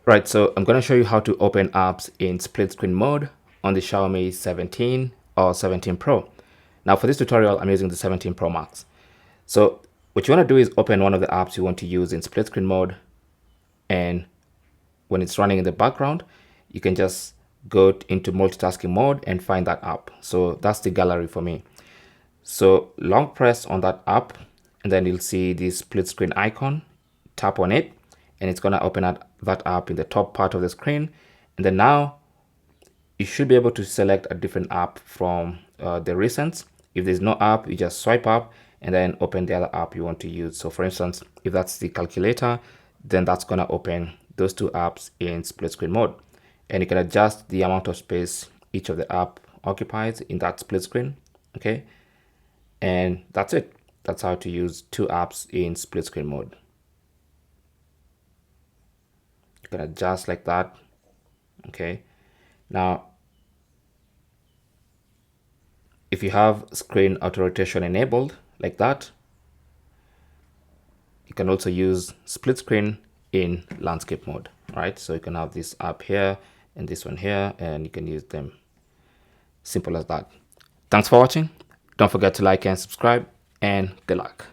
Right, so I'm going to show you how to open apps in split screen mode on the Xiaomi 17 or 17 Pro. Now for this tutorial, I'm using the 17 Pro Max. So what you want to do is open one of the apps you want to use in split screen mode, and when it's running in the background, you can just go into multitasking mode and find that app. So that's the gallery for me. So long press on that app, and then you'll see this split screen icon. Tap on it, and it's going to open that app in the top part of the screen. And then now you should be able to select a different app from the recents. If there's no app, you just swipe up and then open the other app you want to use. So for instance, if that's the calculator, then that's going to open those two apps in split screen mode. And you can adjust the amount of space each of the app occupies in that split screen. Okay. And that's it. That's how to use two apps in split screen mode. You can adjust like that. Okay. Now, if you have screen auto rotation enabled like that, you can also use split screen in landscape mode, right? So you can have this app here and this one here, and you can use them. Simple as that. Thanks for watching. Don't forget to like and subscribe, and good luck.